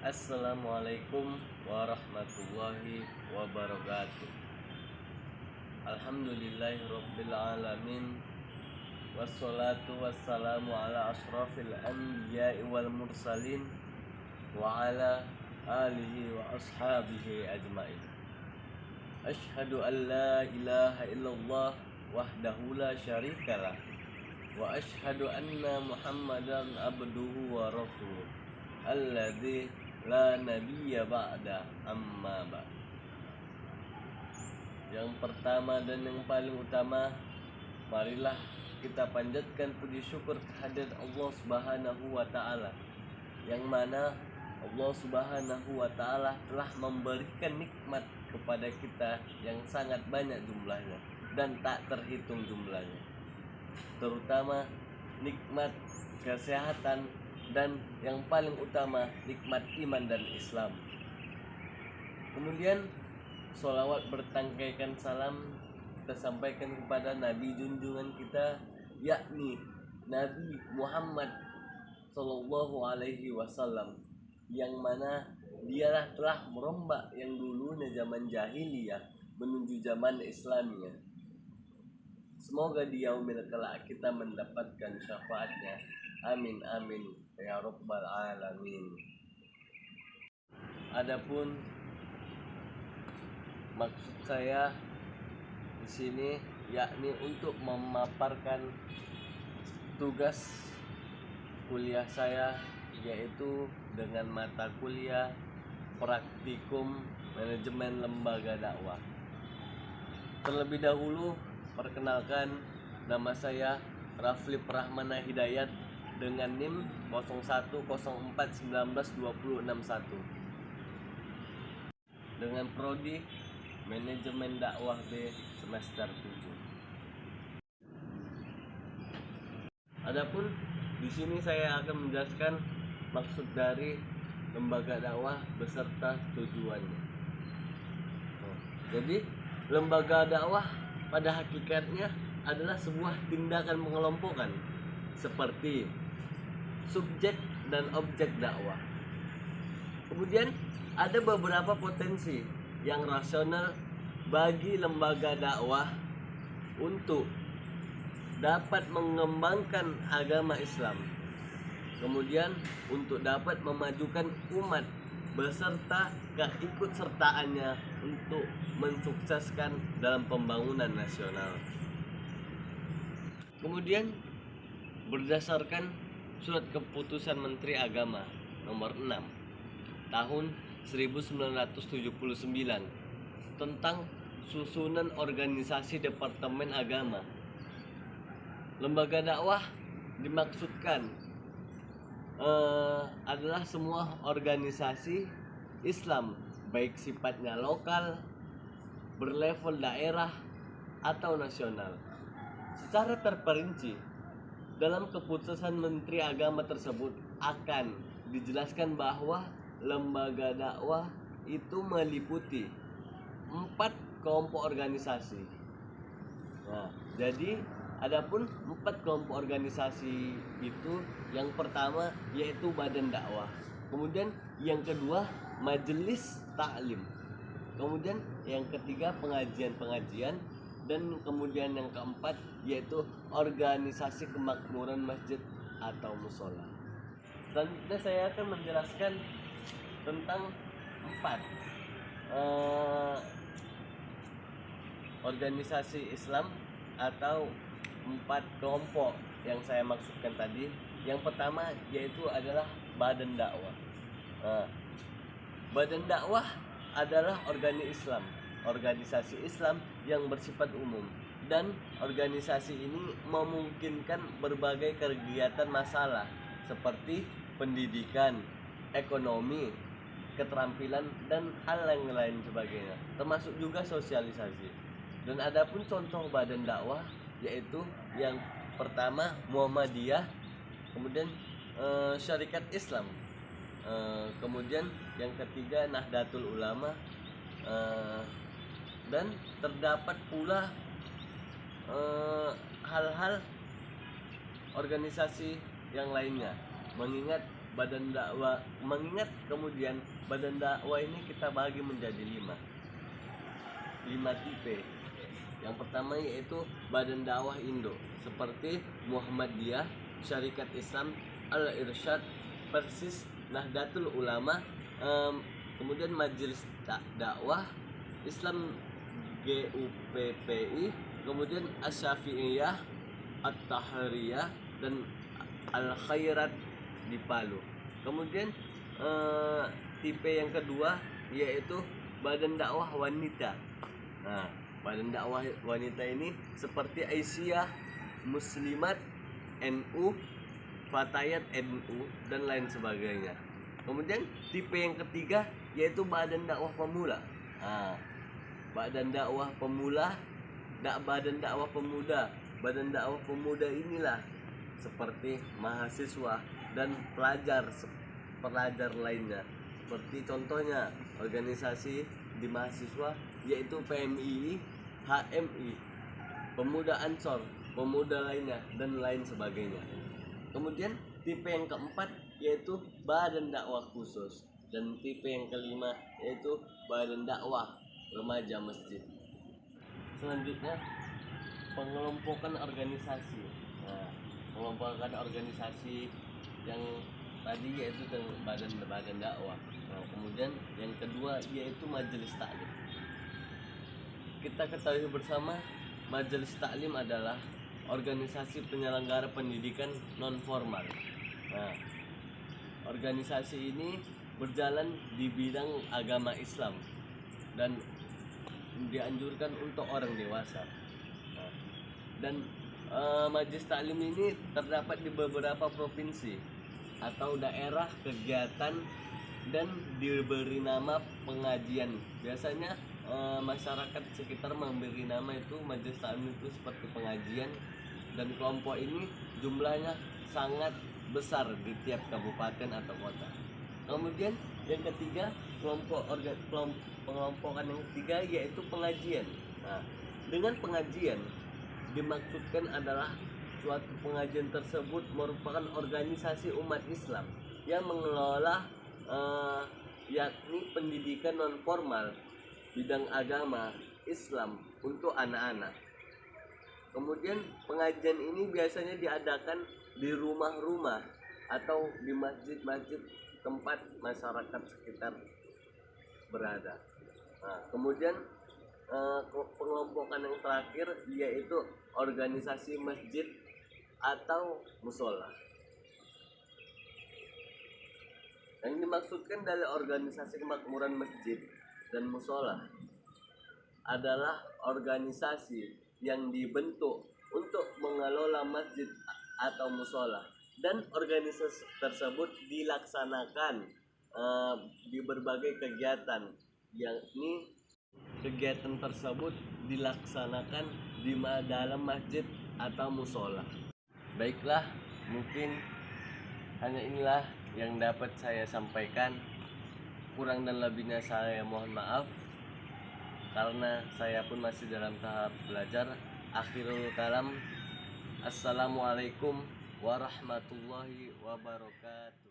Assalamualaikum warahmatullahi wabarakatuh. Alhamdulillahirabbil alamin. Wassalatu wassalamu ala asyrafil anbiya'i wal mursalin wa ala alihi wa ashabihi ajmain. Asyhadu an la ilaha illallah wahdahu la syarikalah wa asyhadu anna Muhammadan abduhu wa rasuluh alladzi la nabiyya ba'da amma ba'. Yang pertama dan yang paling utama, marilah kita panjatkan puji syukur kehadirat Allah Subhanahu wa taala, yang mana Allah Subhanahu wa taala telah memberikan nikmat kepada kita yang sangat banyak jumlahnya dan tak terhitung jumlahnya. Terutama nikmat kesehatan dan yang paling utama nikmat iman dan Islam. Kemudian sholawat bertangkaikan salam kita sampaikan kepada Nabi junjungan kita, yakni Nabi Muhammad Sallallahu Alaihi Wasallam, yang mana dialah telah merombak yang dulunya zaman jahiliyah menuju zaman Islamiyah. Semoga di yaumil kelak kita mendapatkan syafaatnya. Amin amin ya rabbal alamin. Adapun maksud saya di sini yakni untuk memaparkan tugas kuliah saya, yaitu dengan mata kuliah praktikum manajemen lembaga dakwah. Terlebih dahulu perkenalkan, nama saya Rafli Rahmana Hidayat dengan NIM 0104192061 dengan prodi Manajemen Dakwah B semester 7. Adapun di sini saya akan menjelaskan maksud dari lembaga dakwah beserta tujuannya. Jadi, lembaga dakwah pada hakikatnya adalah sebuah tindakan mengelompokkan seperti subjek dan objek dakwah. Kemudian ada beberapa potensi yang rasional bagi lembaga dakwah untuk dapat mengembangkan agama Islam. Kemudian untuk dapat memajukan umat beserta keikutsertaannya untuk mensukseskan dalam pembangunan nasional. Kemudian berdasarkan surat keputusan Menteri Agama nomor 6 tahun 1979 tentang susunan organisasi Departemen Agama, lembaga dakwah dimaksudkan adalah semua organisasi Islam, baik sifatnya lokal, berlevel daerah atau nasional. Secara terperinci dalam keputusan Menteri Agama tersebut akan dijelaskan bahwa lembaga dakwah itu meliputi 4 kelompok organisasi. Nah, jadi adapun 4 kelompok organisasi itu, yang pertama yaitu badan dakwah, kemudian yang kedua majelis taklim, kemudian yang ketiga pengajian-pengajian, dan kemudian yang keempat yaitu organisasi kemakmuran masjid atau musola. Selanjutnya saya akan menjelaskan tentang 4 organisasi Islam atau 4 kelompok yang saya maksudkan tadi. Yang pertama yaitu adalah badan dakwah. Badan dakwah adalah organisasi Islam yang bersifat umum, dan organisasi ini memungkinkan berbagai kegiatan masalah seperti pendidikan, ekonomi, keterampilan, dan hal yang lain sebagainya, termasuk juga sosialisasi. Dan adapun contoh badan dakwah yaitu yang pertama Muhammadiyah, kemudian Syarikat Islam, kemudian yang ketiga Nahdlatul Ulama, dan terdapat pula hal-hal organisasi yang lainnya, mengingat badan dakwah, mengingat kemudian badan dakwah ini kita bagi menjadi 5 tipe. Yang pertama yaitu badan dakwah Indo seperti Muhammadiyah, Syarikat Islam, Al-Irsyad, Persis, Nahdlatul Ulama, kemudian Majelis Dakwah Islam GUPPI, kemudian Asy-Syafi'iyah, At-Tahririyah, dan Al-Khairat di Palu. Kemudian tipe yang kedua yaitu badan dakwah wanita. Nah, badan dakwah wanita ini seperti Aisyah, Muslimat, NU, Fatayat NU, dan lain sebagainya. Kemudian tipe yang ketiga yaitu badan dakwah pemula. Nah, badan dakwah pemula, badan dakwah pemuda. Badan dakwah pemuda inilah seperti mahasiswa dan pelajar lainnya. Seperti contohnya organisasi di mahasiswa yaitu PMI, HMI, Pemuda Ansor, pemuda lainnya, dan lain sebagainya. Kemudian tipe yang keempat yaitu badan dakwah khusus, dan tipe yang kelima yaitu badan dakwah remaja masjid. Selanjutnya pengelompokan organisasi. Nah, pengelompokan organisasi yang tadi yaitu badan dakwah. Nah, kemudian yang kedua yaitu majelis taklim. Kita ketahui bersama majelis taklim adalah organisasi penyelenggara pendidikan non formal. Nah, organisasi ini berjalan di bidang agama Islam dan dianjurkan untuk orang dewasa. Nah, dan majelis taklim ini terdapat di beberapa provinsi atau daerah kegiatan dan diberi nama pengajian. Biasanya masyarakat sekitar memberi nama itu majelis taklim itu seperti pengajian, dan kelompok ini jumlahnya sangat besar di tiap kabupaten atau kota. Kemudian yang ketiga, pengelompokan yang ketiga yaitu pengajian. Nah, dengan pengajian dimaksudkan adalah suatu pengajian tersebut merupakan organisasi umat Islam yang mengelola yakni pendidikan non formal bidang agama Islam untuk anak-anak. Kemudian pengajian ini biasanya diadakan di rumah-rumah atau di masjid-masjid tempat masyarakat sekitar berada. Nah, kemudian pengelompokan yang terakhir yaitu organisasi masjid atau musola. Yang dimaksudkan dari organisasi kemakmuran masjid dan musola adalah organisasi yang dibentuk untuk mengelola masjid atau musola, dan organisasi tersebut dilaksanakan di berbagai kegiatan, yakni kegiatan tersebut dilaksanakan di dalam masjid atau musola. Baiklah, mungkin hanya inilah yang dapat saya sampaikan. Kurang dan lebihnya saya mohon maaf, karena saya pun masih dalam tahap belajar. Akhirul kalam, assalamualaikum warahmatullahi wabarakatuh.